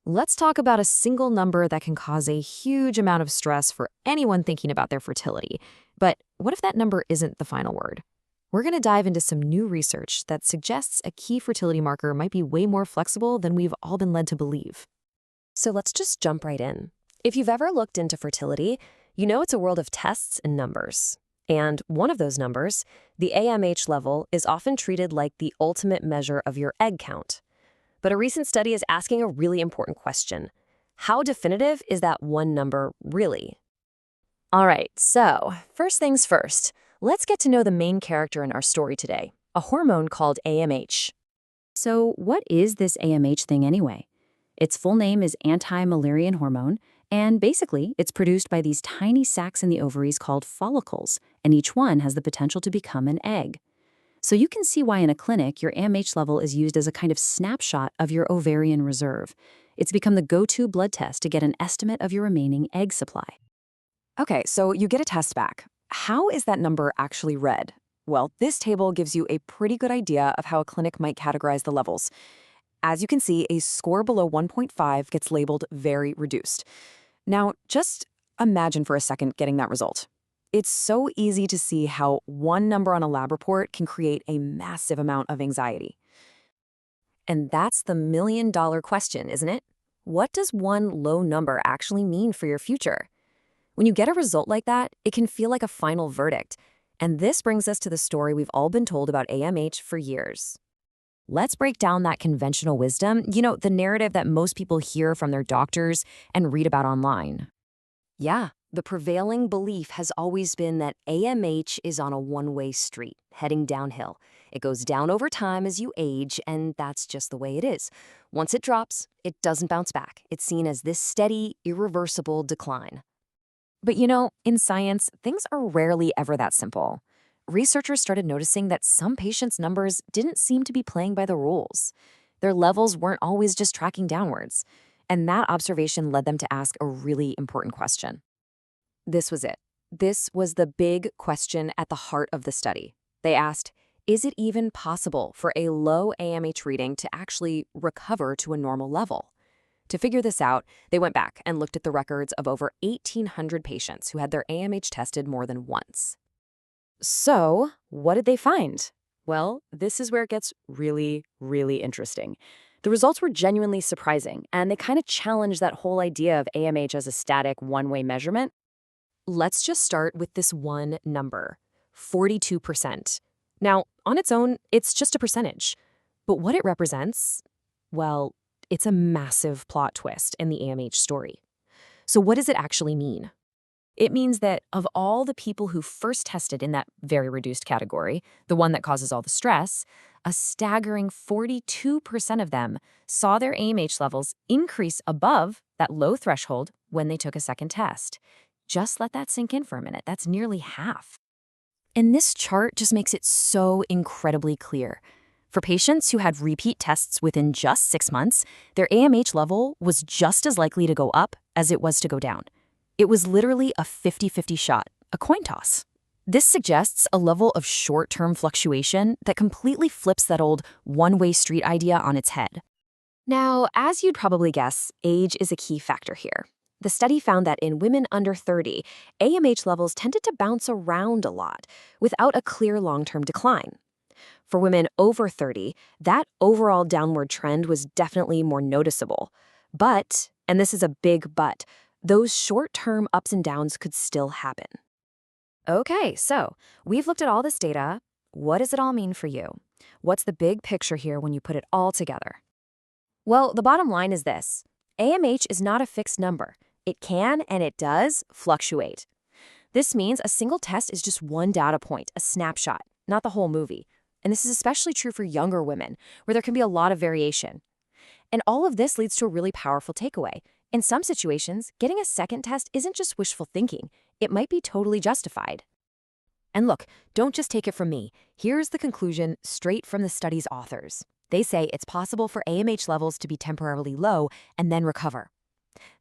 Let's talk about a single number that can cause a huge amount of stress for anyone thinking about their fertility. But what if that number isn't the final word? We're going to dive into some new research that suggests a key fertility marker might be way more flexible than we've all been led to believe. So let's just jump right in. If you've ever looked into fertility, you know it's a world of tests and numbers. And one of those numbers, the AMH level, is often treated like the ultimate measure of your egg count. But a recent study is asking a really important question. How definitive is that one number really? All right, so first things first, let's get to know the main character in our story today, a hormone called AMH. So what is this AMH thing anyway? Its full name is anti-Müllerian hormone, and basically it's produced by these tiny sacs in the ovaries called follicles, and each one has the potential to become an egg. So you can see why in a clinic your AMH level is used as a kind of snapshot of your ovarian reserve. It's become the go-to blood test to get an estimate of your remaining egg supply. Okay, so you get a test back. How is that number actually read? Well, this table gives you a pretty good idea of how a clinic might categorize the levels. As you can see, a score below 1.5 gets labeled very reduced. Now, just imagine for a second getting that result. It's so easy to see how one number on a lab report can create a massive amount of anxiety. And that's the million-dollar question, isn't it? What does one low number actually mean for your future? When you get a result like that, it can feel like a final verdict. And this brings us to the story we've all been told about AMH for years. Let's break down that conventional wisdom, the narrative that most people hear from their doctors and read about online. Yeah, the prevailing belief has always been that AMH is on a one-way street, heading downhill. It goes down over time as you age, and that's just the way it is. Once it drops, it doesn't bounce back. It's seen as this steady, irreversible decline. But in science, things are rarely ever that simple. Researchers started noticing that some patients' numbers didn't seem to be playing by the rules. Their levels weren't always just tracking downwards. And that observation led them to ask a really important question. This was it. This was the big question at the heart of the study. They asked, is it even possible for a low AMH reading to actually recover to a normal level? To figure this out, they went back and looked at the records of over 1,800 patients who had their AMH tested more than once. So, what did they find? Well, this is where it gets really, really interesting. The results were genuinely surprising, and they kind of challenged that whole idea of AMH as a static one-way measurement. Let's just start with this one number, 42%. Now, on its own, it's just a percentage. But what it represents, well, it's a massive plot twist in the AMH story. So what does it actually mean? It means that of all the people who first tested in that very reduced category, the one that causes all the stress, a staggering 42% of them saw their AMH levels increase above that low threshold when they took a second test. Just let that sink in for a minute. That's nearly half. And this chart just makes it so incredibly clear. For patients who had repeat tests within just 6 months, their AMH level was just as likely to go up as it was to go down. It was literally a 50-50 shot, a coin toss. This suggests a level of short-term fluctuation that completely flips that old one-way street idea on its head. Now, as you'd probably guess, age is a key factor here. The study found that in women under 30, AMH levels tended to bounce around a lot without a clear long-term decline. For women over 30, that overall downward trend was definitely more noticeable. But, and this is a big but, those short-term ups and downs could still happen. Okay, so we've looked at all this data. What does it all mean for you? What's the big picture here when you put it all together? Well, the bottom line is this. AMH is not a fixed number. It can, and it does, fluctuate. This means a single test is just one data point, a snapshot, not the whole movie. And this is especially true for younger women, where there can be a lot of variation. And all of this leads to a really powerful takeaway. In some situations, getting a second test isn't just wishful thinking. It might be totally justified. And look, don't just take it from me. Here's the conclusion straight from the study's authors. They say it's possible for AMH levels to be temporarily low and then recover.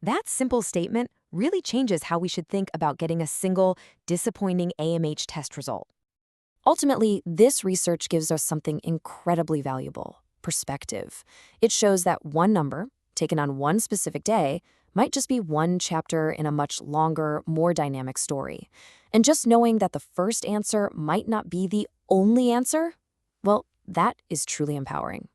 That simple statement really changes how we should think about getting a single, disappointing AMH test result. Ultimately, this research gives us something incredibly valuable: perspective. It shows that one number, taken on one specific day might just be one chapter in a much longer, more dynamic story. And just knowing that the first answer might not be the only answer, well, that is truly empowering.